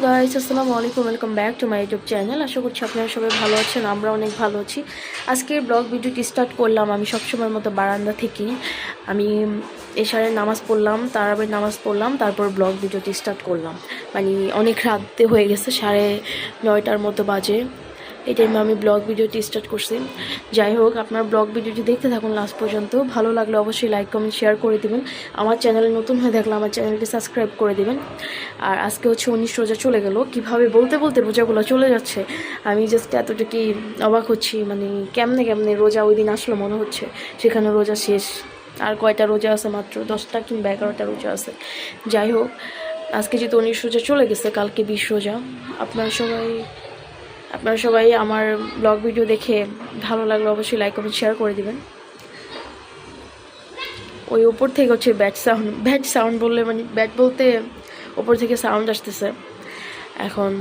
Guys, আসসালামু আলাইকুম, welcome back to my YouTube channel. আশা করছি আপনারা সবাই ভালো আছেন, আমরা অনেক ভালো আছি। আজকের ব্লগ ভিডিওটি স্টার্ট করলাম আমি সবসময়ের মতো বারান্দা থেকেই। আমি এশারের নামাজ পড়লাম, তারাবির নামাজ পড়লাম, তারপর ব্লগ ভিডিওটি স্টার্ট করলাম। মানে অনেক রাতে হয়ে গেছে, 9:30 মতো বাজে। এই টাইমে আমি ব্লগ ভিডিওটি স্টার্ট করছি। যাই হোক, আপনার ব্লগ ভিডিওটি দেখতে থাকুন লাস্ট পর্যন্ত। ভালো লাগলে অবশ্যই লাইক কমেন্ট শেয়ার করে দেবেন। আমার চ্যানেলে নতুন হয়ে থাকলে আমার চ্যানেলটি সাবস্ক্রাইব করে দেবেন। আর আজকে হচ্ছে 19 রোজা চলে গেল, কিভাবে বলতে বলতে রোজাগুলো চলে যাচ্ছে আমি জাস্ট এতটুকুই অবাক হচ্ছি। মানে কেমনে কেমনে রোজা ওই দিন আসলো মনে হচ্ছে, সেখানে রোজা শেষ। আর কয়টা রোজা আছে, মাত্র 10টা কিংবা 11টা রোজা আছে। যাই হোক, আজকে যেহেতু 19 রোজা চলে গেছে, কালকে 20 রোজা। আপনারা সবাই আমার ব্লগ ভিডিও দেখে ভালো লাগলে অবশ্যই লাইক কমেন্ট শেয়ার করে দিবেন। ওই উপর থেকে হচ্ছে ব্যাট সাউন্ড বললে, মানে ব্যাট বলতে ওপর থেকে সাউন্ড আসতেছে। এখন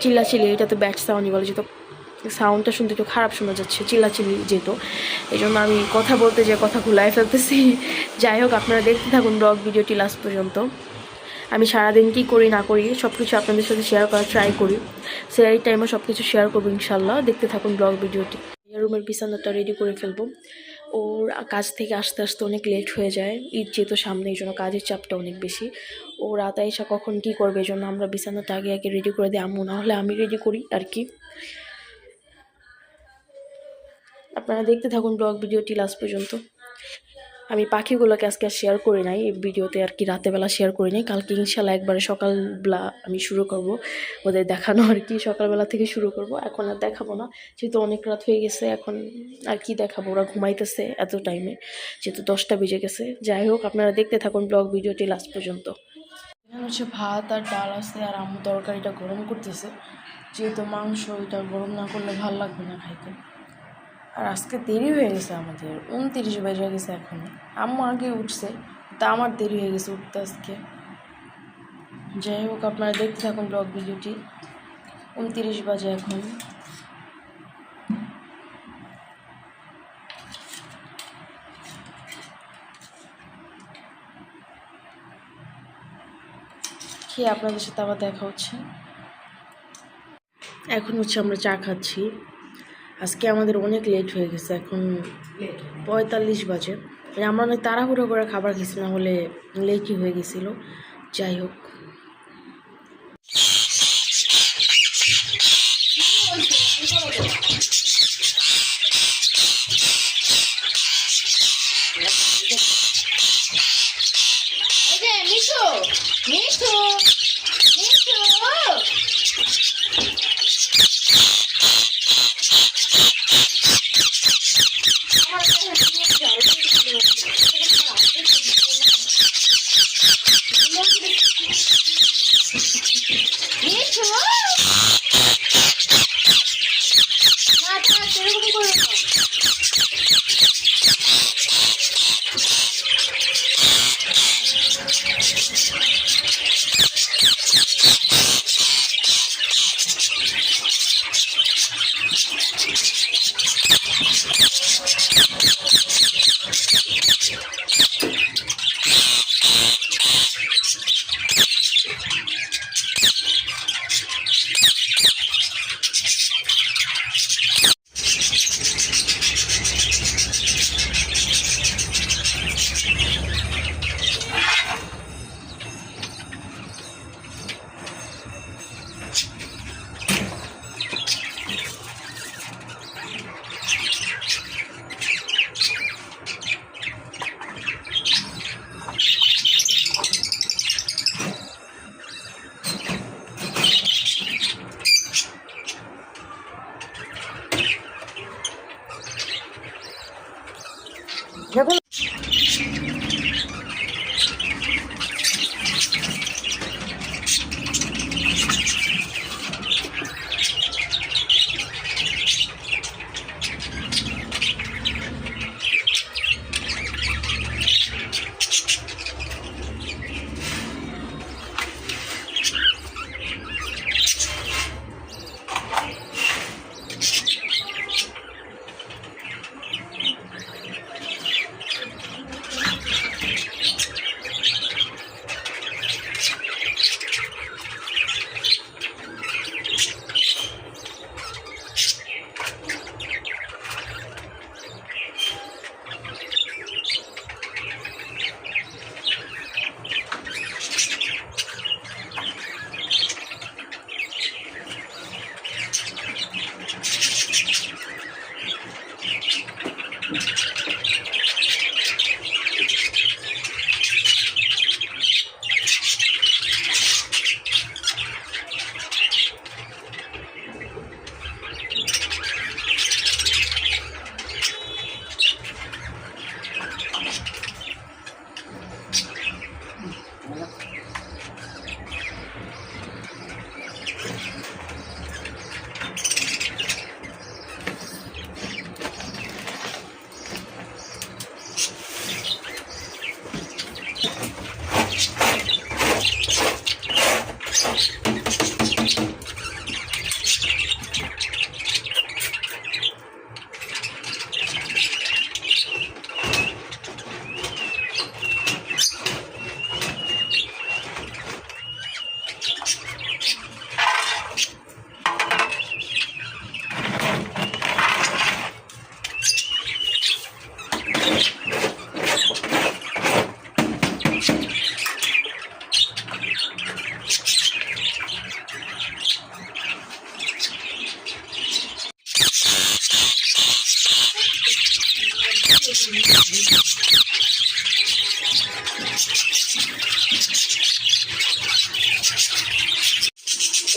চিল্লাচিল্লি, এটা তো ব্যাট সাউন্ডই বলে, যেহেতু সাউন্ডটা শুনতে একটু খারাপ শোনা যাচ্ছে, চিল্লাচিল্লি যেহেতু, এই জন্য আমি কথা বলতে যে কথা ভুলাই ফেলতেছি। যাই হোক, আপনারা দেখতে থাকুন ব্লগ ভিডিওটি লাস্ট পর্যন্ত। আমি সারাদিন কী করি না করি সব কিছু আপনাদের সাথে শেয়ার করার ট্রাই করি। সেই টাইমে সব কিছু শেয়ার করবো ইনশাল্লাহ। দেখতে থাকুন ব্লগ ভিডিওটি। রুমের বিছানাটা রেডি করে ফেলবো। ওর কাজ থেকে আসতে আসতে অনেক লেট হয়ে যায়, ঈদ যেহেতু সামনে, এই জন্য কাজের চাপটা অনেক বেশি। ও রাতে এসে কখন কী করবে, এই জন্য আমরা বিছানাটা আগে আগে রেডি করে দিই, আম্মু না হলে আমি রেডি করি আর কি। আপনারা দেখতে থাকুন ব্লগ ভিডিওটি লাস্ট পর্যন্ত। আমি পাখিগুলোকে আজকে আর শেয়ার করি নাই এই ভিডিওতে আর কি, রাতেবেলা শেয়ার করি নাই। কালকে ইনশাল্লাহ একবারে সকালবেলা আমি শুরু করব ওদের দেখানো আর কি, সকালবেলা থেকে শুরু করব। এখন আর দেখাবো না, যেহেতু অনেক রাত হয়ে গেছে। এখন আর কি দেখাবো, ওরা ঘুমাইতেছে এত টাইমে, যেহেতু 10টা বেজে গেছে। যাই হোক, আপনারা দেখতে থাকুন ব্লগ ভিডিওটি লাস্ট পর্যন্ত। এখানে হচ্ছে ভাত আর ডাল আছে, আর আম্মু তরকারিটা গরম করতেছে, যেহেতু মাংস, এটা গরম না করলে ভালো লাগবে না খাইতে। আর আজকে দেরি হয়ে গেছে আমাদের, 29 বেজে গেছে এখন। আম্মু আগে উঠছে, তা আমার দেরি হয়ে গেছে উঠতে আজকে। যাই হোক, আপনারা দেখতে থাকুন ব্লগ ভিডিওটি। 29 বাজে এখন। খেয়ে আপনাদের সাথে আবার দেখা হচ্ছে। এখন হচ্ছে আমরা চা খাচ্ছি। আজকে আমাদের অনেক লেট হয়ে গেছে, এখন 45 বাজে। মানে আমরা অনেক তাড়াহুড়ো করে খাবার খেয়েছি, না হলে লেটই হয়ে গেছিলো। যাই হোক,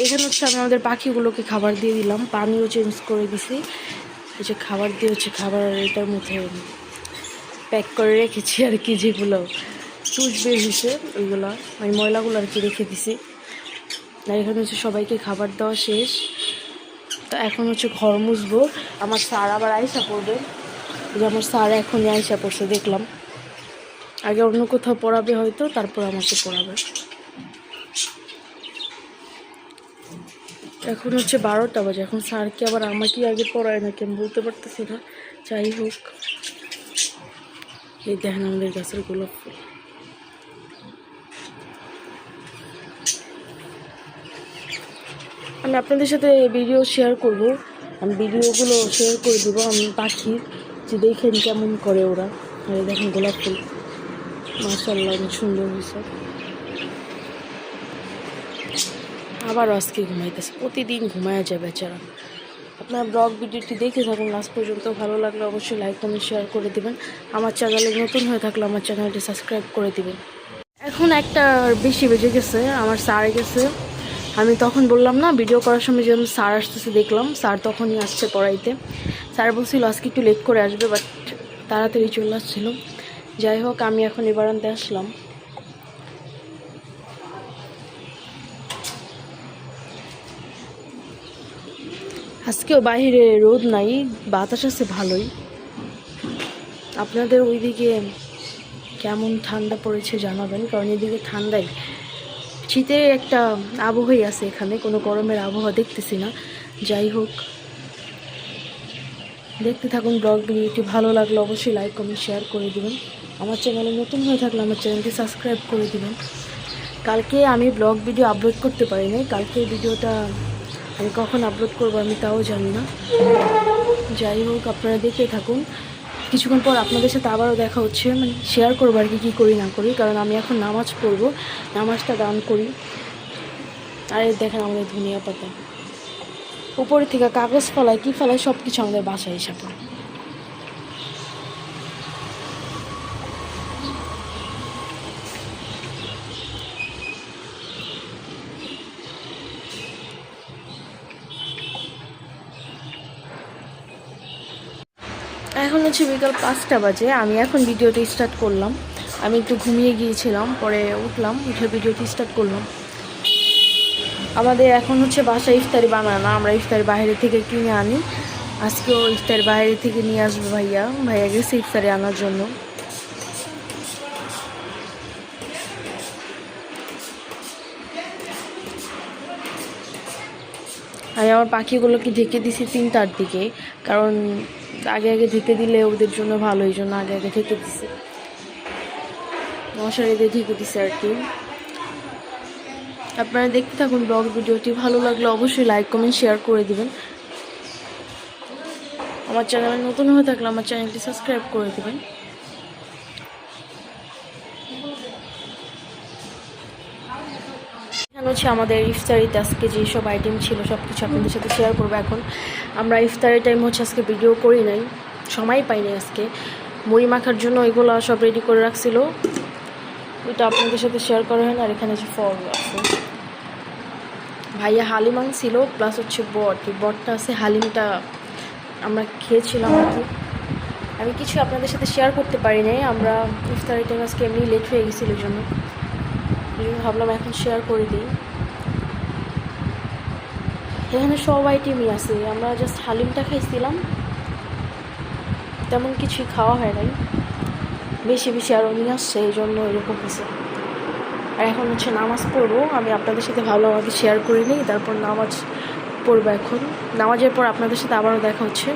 এখানে হচ্ছে আমি আমাদের পাখিগুলোকে খাবার দিয়ে দিলাম, পানিও চেঞ্জ করে দিছি। এই যে খাবার দিয়ে হচ্ছে খাবার এটার মধ্যে প্যাক করে রেখেছি আর কি, যেগুলো চুজ বের হয়েছে ওইগুলো আমি ময়লাগুলো আর কি রেখে দিছি। আর এখানে হচ্ছে সবাইকে খাবার দেওয়া শেষ। তো এখন হচ্ছে ঘর মুছবো। আমার স্যার আবার আয়সা পড়বে, যে আমার স্যার এখনই আয়সা পড়ছে দেখলাম। আগে অন্য কোথাও পড়াবে হয়তো, তারপর আমাকে পড়াবে। এখন হচ্ছে 12টা বাজে। এখন স্যারকে আবার আমাকে আগে পড়ায় নাকি আমি বলতে পারতেছি না। যাই হোক, এই দেখেন আমাদের গাছের গোলাপ ফুল। আমি আপনাদের সাথে ভিডিও শেয়ার করব, আমি ভিডিওগুলো শেয়ার করে দেবো। আমি পাখি যে দেখেন কেমন করে ওরা। আর দেখেন গোলাপ ফুল মাশাআল্লাহ অনেক সুন্দর হয়েছে। আবারও আজকে ঘুমাইতেছে, প্রতিদিন ঘুমায়া যায় বেচারা। আপনার ব্লগ ভিডিওটি দেখে থাকুন লাস্ট পর্যন্ত। ভালো লাগলে অবশ্যই লাইক কমেন্ট শেয়ার করে দেবেন। আমার চ্যানেলে নতুন হয়ে থাকলে আমার চ্যানেলটি সাবস্ক্রাইব করে দিবেন। এখন 1টা বেশি বেজে গেছে, আমার স্যার গেছে। আমি তখন বললাম না ভিডিও করার সময় যে আমি স্যার আসতেছে দেখলাম, স্যার তখনই আসছে পড়াইতে। স্যার বলছিল আজকে একটু লেট করে আসবে, বাট তাড়াতাড়ি চলে আসছিল। যাই হোক, আমি এখন এই বারান্দায় আসলাম। আজকেও বাইরে রোদ নাই, বাতাস আছে ভালোই। আপনাদের ওইদিকে কেমন ঠান্ডা পড়েছে জানাবেন, কারণ এদিকে ঠান্ডাই, শীতের একটা আবহাওয়াই আছে এখানে, কোনো গরমের আবহাওয়া দেখতেছি না। যাই হোক, দেখতে থাকুন ব্লগ ভিডিওটি। ভালো লাগলে অবশ্যই লাইক কমেন্ট শেয়ার করে দেবেন। আমার চ্যানেলে নতুন হয়ে থাকলে আমার চ্যানেলটি সাবস্ক্রাইব করে দেবেন। কালকে আমি ব্লগ ভিডিও আপলোড করতে পারি নাই, কালকে ভিডিওটা আমি কখন আপলোড করবো আমি তাও জানি না। যাই হোক, আপনারা দেখতে থাকুন। কিছুক্ষণ পর আপনাদের সাথে আবারও দেখা হচ্ছে, মানে শেয়ার করবো আর কি কী করি না করি, কারণ আমি এখন নামাজ পড়বো, নামাজটা গান করি। আর দেখেন আমাদের ধনিয়া পাতা উপরে থেকে কাগজ ফেলায় কি ফেলায় সব কিছু আমাদের বাসায় এসে পড়ে। এখন হচ্ছে বিকাল 5টা বাজে। আমি এখন ভিডিওটি স্টার্ট করলাম। আমি একটু ঘুমিয়ে গিয়েছিলাম, পরে উঠলাম, উঠে ভিডিওটি স্টার্ট করলাম। আমাদের এখন হচ্ছে বাসায় ইফতারি বানায় না, আমরা ইফতারি বাইরে থেকে কিনে আনি। আজকেও ইফতারি বাইরে থেকে নিয়ে আসবে ভাইয়া গেছে ইফতারি আনার জন্য। আমি আমার পাখিগুলোকে ঢেকে দিছি 3টার দিকে, কারণ আগে আগে ঢেকে দিলে ওদের জন্য ভালো, এই জন্য আগে আগে ঢেকে দিছি, মশারি দিয়ে ঢেকে দিছি আর কি। আপনারা দেখতে থাকুন ব্লগ ভিডিওটি। ভালো লাগলে অবশ্যই লাইক কমেন্ট শেয়ার করে দিবেন। আমার চ্যানেলে নতুন হয়ে থাকলে আমার চ্যানেলটি সাবস্ক্রাইব করে দেবেন। এখানে হচ্ছে আমাদের ইফতারিতে আজকে যেসব আইটেম ছিল সব কিছু আপনাদের সাথে শেয়ার করবো। এখন আমরা ইফতারি টাইম হচ্ছে আজকে ভিডিও করি নাই, সময় পাইনি আজকে। মুড়ি মাখার জন্য ওইগুলো সব রেডি করে রাখছিল, ওইটা আপনাদের সাথে শেয়ার করা হয় না। আর এখানে যে ফল আছে, ভাইয়া হালিম আনছিল, প্লাস হচ্ছে বট, এই বটটা আছে, হালিমটা আমরা খেয়েছিলাম আর কি। আমি কিছু আপনাদের সাথে শেয়ার করতে পারি নাই, আমরা ইফতারি টাইম আজকে এমনি লেট হয়ে গেছিল, এই জন্য ভাবলাম এখন শেয়ার করে দিই। এখানে সব আইটেমই আছে, আমরা জাস্ট হালিমটা খাইছিলাম, তেমন কিছুই খাওয়া হয় নাই, বেশি বেশি আরও নিয়ে আসছে, এই জন্য এরকম হয়েছে। আর এখন হচ্ছে নামাজ পড়বো, আমি আপনাদের সাথে ভালোভাবে শেয়ার করে নিই, তারপর নামাজ পড়বো। এখন নামাজের পর আপনাদের সাথে আবারও দেখা হচ্ছে।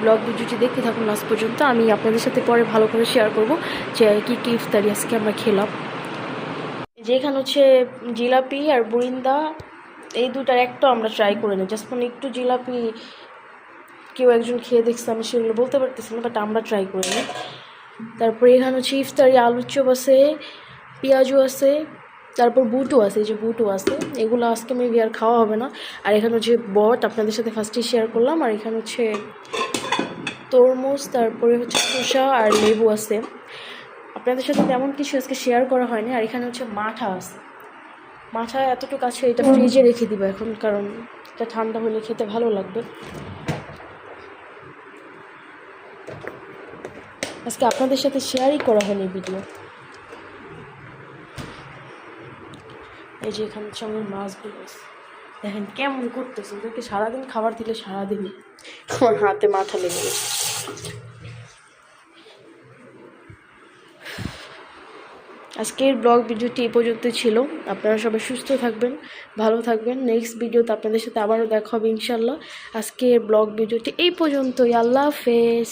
ব্লগ ভিডিওটি দেখতে থাকুন লাস্ট পর্যন্ত, আমি আপনাদের সাথে পরে ভালো করে শেয়ার করব যে কী কী ইফতারি আজকে আমরা খেলাম। যেখানে হচ্ছে জিলাপি আর বুরিন্দা, এই দুটার একটা আমরা ট্রাই করে নিই, জাস্ট মানে একটু জিলাপি কেউ একজন খেয়ে দেখছে, আমি সেগুলো বলতে পারতেছি না, বাট আমরা ট্রাই করে নিই। তারপরে এখানে হচ্ছে ইফতারি আলুর চপ আছে, পেঁয়াজু আছে, তারপর বুটও আছে, এই যে বুটও আছে, এগুলো আজকে মেবি আর খাওয়া হবে না। আর এখানে হচ্ছে বট আপনাদের সাথে ফার্স্টে শেয়ার করলাম, আর এখানে হচ্ছে তরমুজ, তারপরে হচ্ছে শসা আর লেবু আছে। আপনাদের সাথে তেমন কিছু আজকে শেয়ার করা হয়নি। আর এখানে হচ্ছে মাঠা আছে, মাঠা এতটুকু আছে, এটা ফ্রিজে রেখে দিব এখন, কারণ এটা ঠান্ডা হলে খেতে ভালো লাগবে। আজকে আপনাদের সাথে শেয়ারই করা হয়নি ভিডিও। এই যে এখানে হচ্ছে আমার মাছগুলো আছে, দেখেন কেমন করতেছে, ওদেরকে সারাদিন খাবার দিলে সারাদিনই আমার হাতে মাথা লেগে গেছে। আজকের ব্লগ ভিডিওটি এই পর্যন্ত ছিল। আপনারা সবাই সুস্থ থাকবেন, ভালো থাকবেন। নেক্সট ভিডিওতে আপনাদের সাথে আবারও দেখা হবে ইনশাল্লাহ। আজকের ব্লগ ভিডিওটি এই পর্যন্তই। আল্লাহ হাফেজ।